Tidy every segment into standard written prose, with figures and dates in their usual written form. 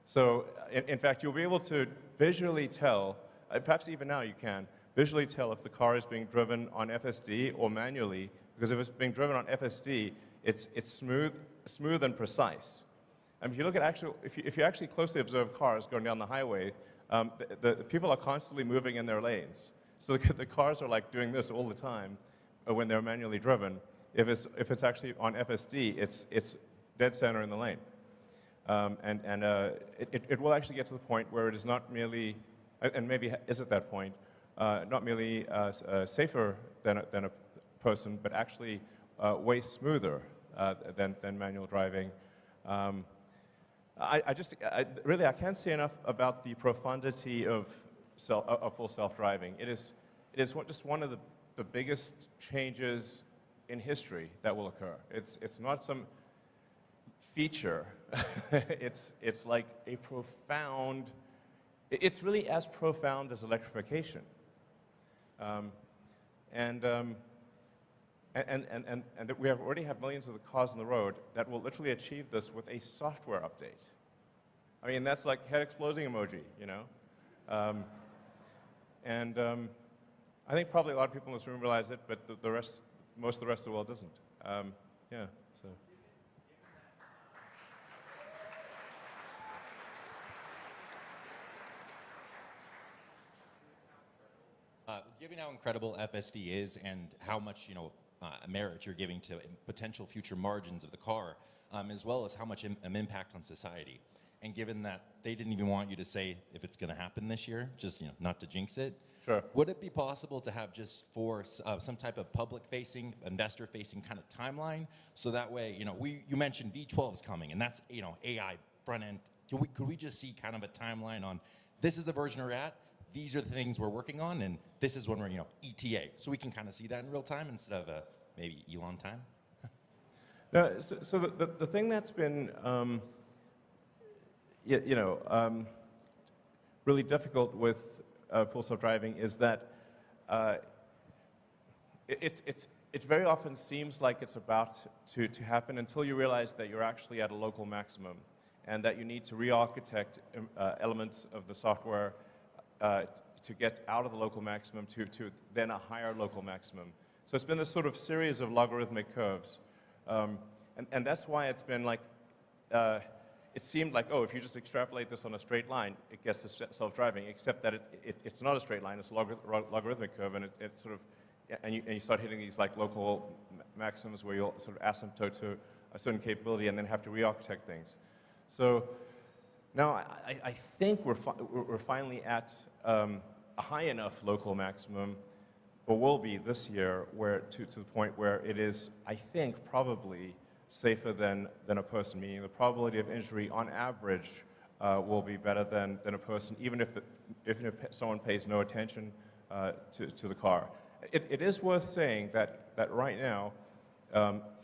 So in fact, you'll be able to visually tell, perhaps even now you can, visually tell if the car is being driven on FSD or manually, because if it's being driven on FSD, it's smooth and precise. And if you look at if you actually closely observe cars going down the highway, the people are constantly moving in their lanes. So the cars are like doing this all the time when they're manually driven. If it's actually on FSD, it's dead center in the lane. It will actually get to the point where it is not merely, and maybe is at that point, not merely safer than a person, but actually way smoother than manual driving. I can't say enough about the profundity of full self-driving. It is just one of the biggest changes in history that will occur. It's not some feature. it's like a profound. It's really as profound as electrification. And that we already have millions of the cars on the road that will literally achieve this with a software update. I mean, that's like head exploding emoji, you know? I think probably a lot of people in this room realize it, but most of the rest of the world doesn't. Yeah, so. Given how incredible FSD is and how much merit you're giving to potential future margins of the car, as well as how much impact on society, and given that they didn't even want you to say if it's going to happen this year, just not to jinx it. Sure. Would it be possible to have just for some type of public-facing, investor-facing kind of timeline, so that way you mentioned V12 is coming, and that's AI front end. Could we just see kind of a timeline on this is the version we're at? These are the things we're working on, and this is when we're, ETA. So we can kind of see that in real time instead of maybe Elon time. No, so the thing that's been, really difficult with full self-driving is that it very often seems like it's about to happen until you realize that you're actually at a local maximum, and that you need to re-architect elements of the software to get out of the local maximum to then a higher local maximum. So it's been this sort of series of logarithmic curves. And that's why it's been like, it seemed like, oh, if you just extrapolate this on a straight line, it gets to self-driving, except that it's not a straight line, it's a logarithmic curve, and it sort of, and you start hitting these like local maximums where you'll sort of asymptote to a certain capability and then have to re-architect things. So now I think we're finally at a high enough local maximum, or will be this year, where to the point where it is, I think, probably safer than a person, meaning the probability of injury on average will be better than a person, even if someone pays no attention to the car. It is worth saying that right now,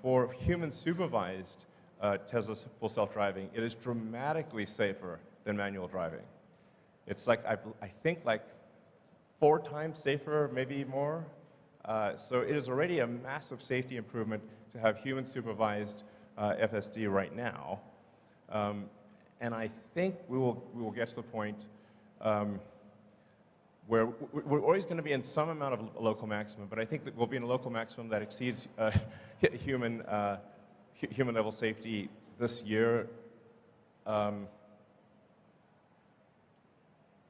for human supervised Tesla full self-driving, it is dramatically safer than manual driving. It's like, I think like 4 times safer, maybe more. So it is already a massive safety improvement to have human supervised FSD right now. And I think we will get to the point where we're always going to be in some amount of local maximum, but I think that we'll be in a local maximum that exceeds human level safety this year.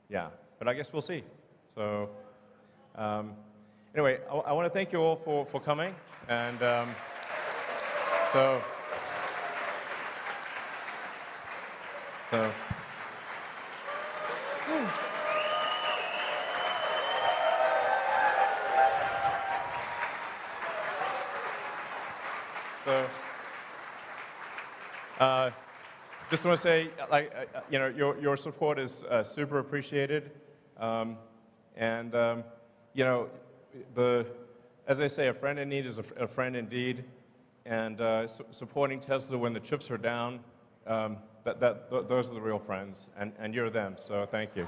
Yeah, but I guess we'll see. So anyway, I want to thank you all for coming, and so just want to say, like, your support is super appreciated, and as I say, a friend in need is a friend indeed, and supporting Tesla when the chips are down, those are the real friends, and you're them. So thank you.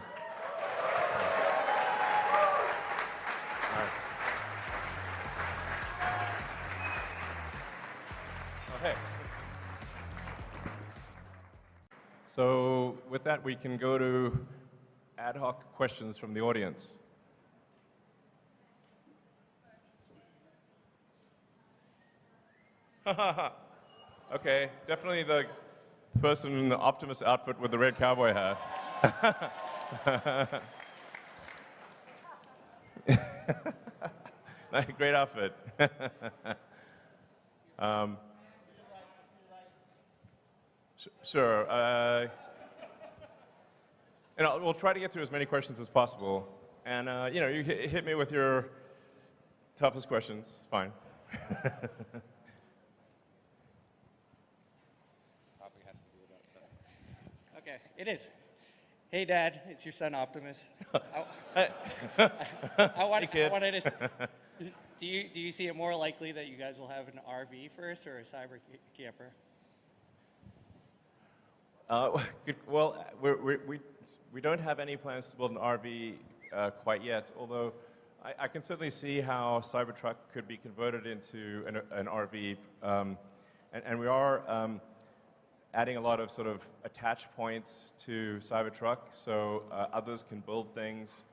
So with that, we can go to ad hoc questions from the audience. Okay, definitely the person in the Optimus outfit with the red cowboy hat. Great outfit. Sure. We'll try to get through as many questions as possible. And, you hit me with your toughest questions. Fine. Okay, it is. Hey, Dad, it's your son Optimus. Hey, kid. I wanted to. Do you see it more likely that you guys will have an RV first or a cyber camper? Well, we don't have any plans to build an RV quite yet, although I can certainly see how Cybertruck could be converted into an RV. And we are adding a lot of sort of attach points to Cybertruck, so others can build things.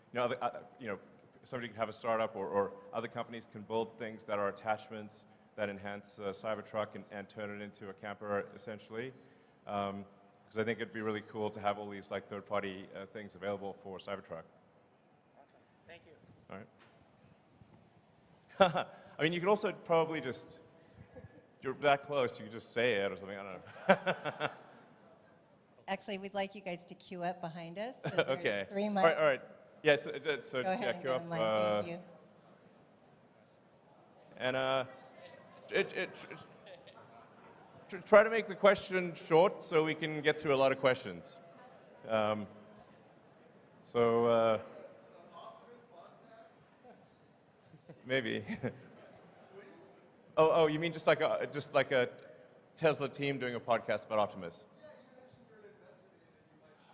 Somebody can have a startup, or other companies can build things that are attachments that enhance Cybertruck and turn it into a camper, essentially. Because I think it'd be really cool to have all these like third-party things available for Cybertruck. Awesome. Thank you. All right. I mean, you could also probably just, you're that close, you could just say it or something, I don't know. Actually, we'd like you guys to queue up behind us. So Okay. there's 3 All mics. right, all right. Yeah, so Go just ahead and queue get up. in line. Thank you. And try to make the question short so we can get through a lot of questions. Maybe. Oh, you mean just like a Tesla team doing a podcast about Optimus?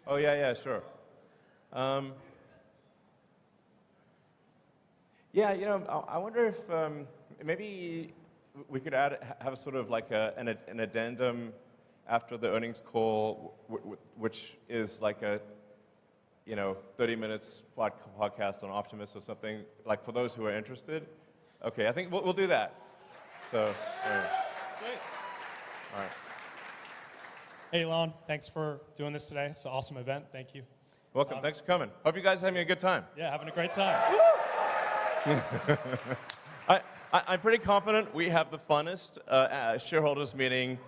Oh, yeah, sure. Yeah, I wonder if maybe we could have a sort of like an addendum after the earnings call, which is like a 30 minutes podcast on Optimus or something, like for those who are interested. Okay, I think we'll do that. So, all right. Great. All right. Hey, Elon, thanks for doing this today. It's an awesome event. Thank you. Welcome. Thanks for coming. Hope you guys are having a good time. Yeah, having a great time. I'm pretty confident we have the funnest shareholders meeting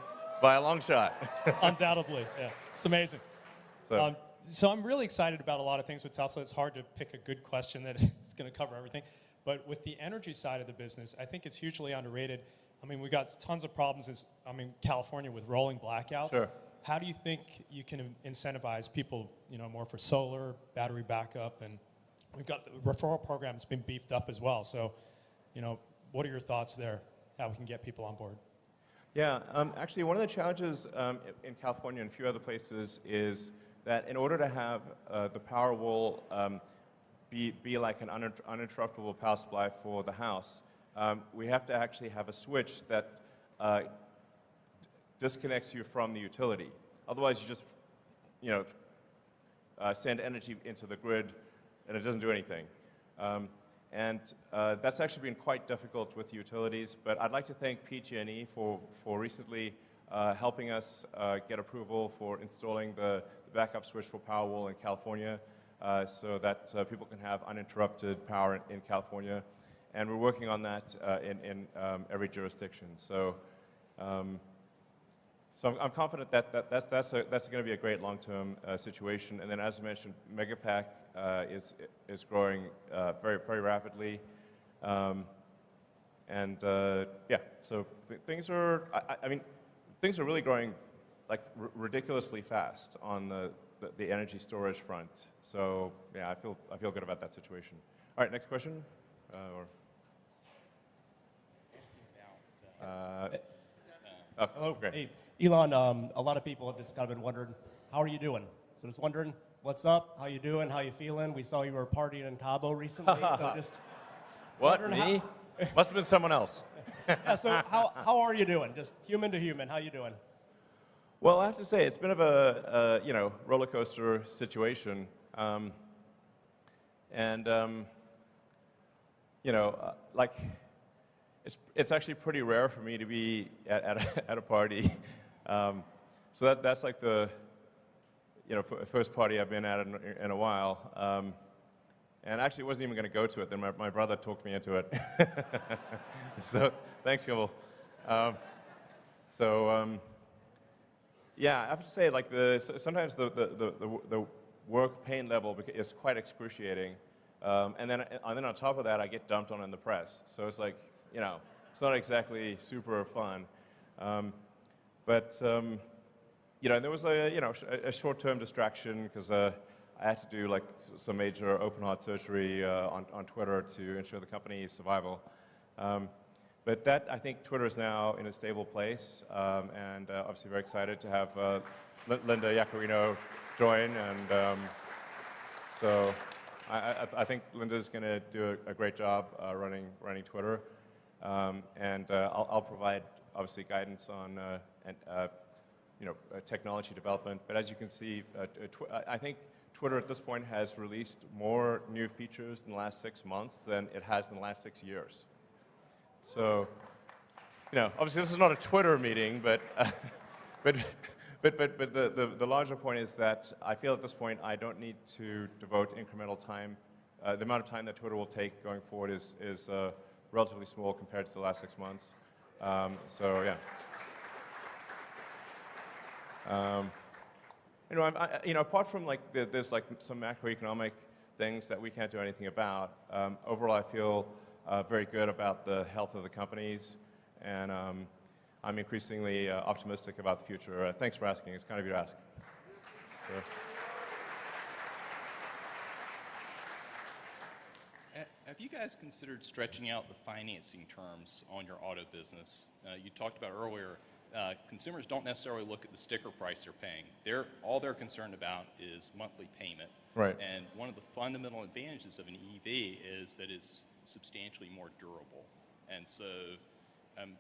by a long shot. Undoubtedly, yeah. It's amazing. So, So I'm really excited about a lot of things with Tesla. It's hard to pick a good question that is going to cover everything. But with the energy side of the business, I think it's hugely underrated. I mean, we've got tons of problems in California with rolling blackouts. Sure. How do you think you can incentivize people, more for solar, battery backup, and we've got the referral program that's been beefed up as well. So, what are your thoughts there? How we can get people on board? yeah, actually, one of the challenges in California and a few other places is that in order to have the Powerwall be like an uninterruptible power supply for the house, we have to actually have a switch that disconnects you from the utility. Otherwise, you just, send energy into the grid, and it doesn't do anything. That's actually been quite difficult with utilities, but I'd like to thank PG&E for recently helping us get approval for installing the backup switch for Powerwall in California so that people can have uninterrupted power in California. And we're working on that in every jurisdiction. So I'm confident that that's going to be a great long-term situation. And then, as I mentioned, Megapack is growing very, very rapidly. So things are, things are really growing like ridiculously fast on the energy storage front. So yeah, I feel good about that situation. All right, next question. Hello. Great. Hey, Elon, a lot of people have just kind of been wondering, how are you doing? So just wondering, what's up? How you doing? How you feeling? We saw you were partying in Cabo recently, so just What, wondering me? Must have been someone else. yeah, so how are you doing? Just human to human, how you doing? Well, I have to say, it's been of a roller coaster situation. Like, it's actually pretty rare for me to be at a party. So that's like the first party I've been at in a while. And actually wasn't even going to go to it. Then my brother talked me into it. So thanks, Kimball. Yeah, I have to say, like sometimes the work pain level is quite excruciating. And then on top of that, I get dumped on in the press. So it's like, it's not exactly super fun. There was a short-term distraction because I had to do like some major open heart surgery on Twitter to ensure the company's survival. But that, I think Twitter is now in a stable place, and obviously very excited to have Linda Yaccarino join. And so I think Linda's going to do a great job running Twitter. I'll provide, obviously, guidance on technology development. But as you can see, I think Twitter at this point has released more new features in the last 6 months than it has in the last 6 years. So, obviously this is not a Twitter meeting, but the larger point is that I feel at this point I don't need to devote incremental time. The amount of time that Twitter will take going forward is relatively small compared to the last 6 months. So yeah. Apart from like there's like some macroeconomic things that we can't do anything about. Overall, I feel very good about the health of the companies, and I'm increasingly optimistic about the future. Thanks for asking. It's kind of you to ask. So. Have you guys considered stretching out the financing terms on your auto business? You talked about earlier, consumers don't necessarily look at the sticker price they're paying. All they're concerned about is monthly payment. Right. And one of the fundamental advantages of an EV is that it's substantially more durable. And so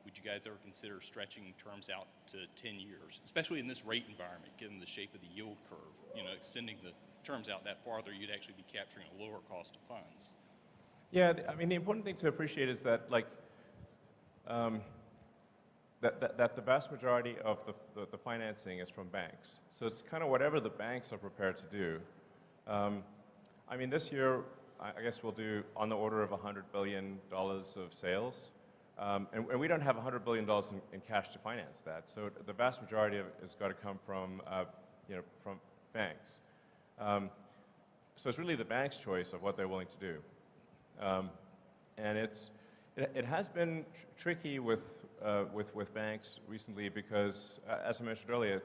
would you guys ever consider stretching terms out to 10 years, especially in this rate environment, given the shape of the yield curve? Extending the terms out that farther, you'd actually be capturing a lower cost of funds. Yeah, I mean, the important thing to appreciate is that, like, that the vast majority of the financing is from banks. So it's kind of whatever the banks are prepared to do. I mean, this year, I guess we'll do on the order of $100 billion of sales. And we don't have $100 billion in cash to finance that. So the vast majority of it has got to come from banks. So it's really the bank's choice of what they're willing to do. And it has been tricky with banks recently because, as I mentioned earlier,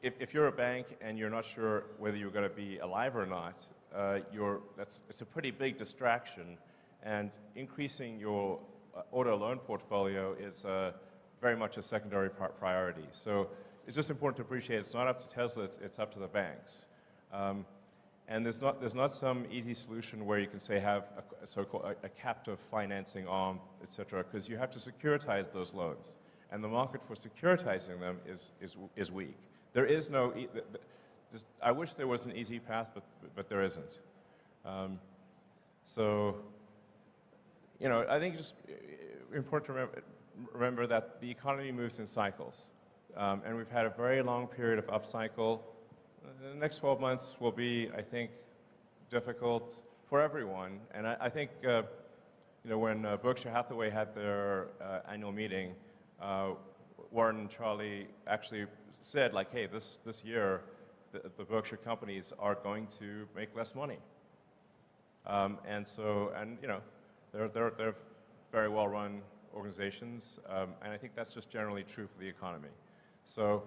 if you're a bank and you're not sure whether you're going to be alive or not, it's a pretty big distraction, and increasing your auto loan portfolio is very much a secondary priority. So it's just important to appreciate it's not up to Tesla, it's up to the banks. And there's not some easy solution where you can say have a so-called a captive financing arm, et cetera, because you have to securitize those loans, and the market for securitizing them is weak. There is no. I wish there was an easy path, but there isn't. I think it's just important to remember that the economy moves in cycles, and we've had a very long period of upcycle. The next 12 months will be, I think, difficult for everyone. And I think, when Berkshire Hathaway had their annual meeting, Warren and Charlie actually said, like, hey, this year, the Berkshire companies are going to make less money. They're very well-run organizations, and I think that's just generally true for the economy. So.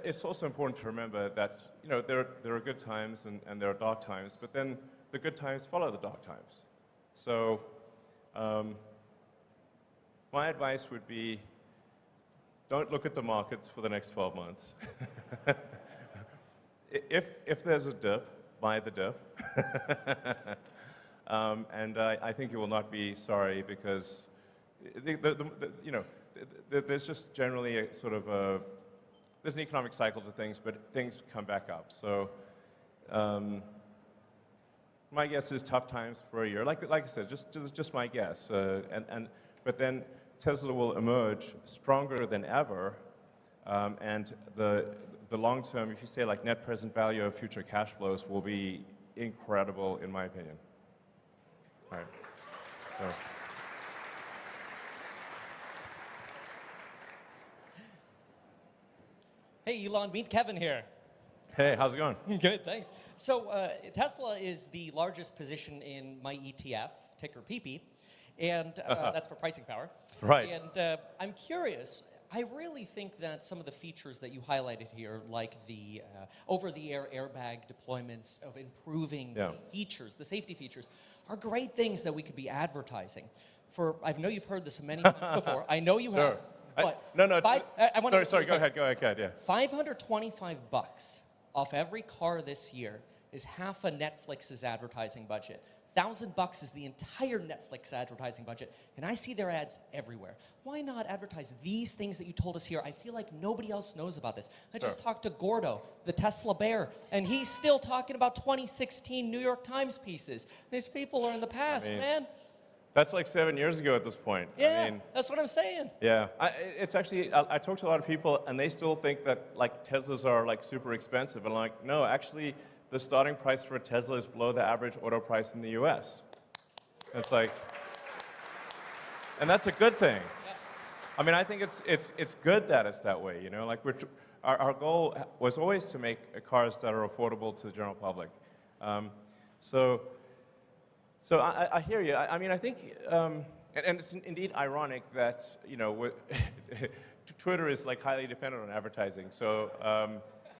It's also important to remember that there are good times and there are dark times, but then the good times follow the dark times. So my advice would be, don't look at the markets for the next 12 months. If there's a dip, buy the dip. And I think you will not be sorry because there's just generally a sort of there's an economic cycle to things, but things come back up. So my guess is tough times for a year. Like I said, just my guess. But then Tesla will emerge stronger than ever, and the long term, if you say like net present value of future cash flows, will be incredible, in my opinion. All right. So. Hey, Elon, meet Kevin here. Hey, how's it going? Good, thanks. So Tesla is the largest position in my ETF, ticker PP, and that's for pricing power. Right. And I'm curious, I really think that some of the features that you highlighted here, like the over-the-air airbag deployments of improving the features, the safety features, are great things that we could be advertising. I know you've heard this many times before. I know you have. But sorry, go ahead, yeah. $525 off every car this year is half of Netflix's advertising budget. $1,000 is the entire Netflix advertising budget, and I see their ads everywhere. Why not advertise these things that you told us here? I feel like nobody else knows about this. I just talked to Gordo, the Tesla bear, and he's still talking about 2016 New York Times pieces. These people are in the past, man. That's like 7 years ago at this point. Yeah, that's what I'm saying. Yeah, it's actually, I talk to a lot of people, and they still think that like Teslas are like super expensive. And I'm like, no, actually, the starting price for a Tesla is below the average auto price in the US. It's like, and that's a good thing. Yeah. I mean, I think it's good that it's that way, you know? Like our goal was always to make cars that are affordable to the general public. So I hear you. I mean, I think, and it's indeed ironic that, you know, Twitter is like highly dependent on advertising. So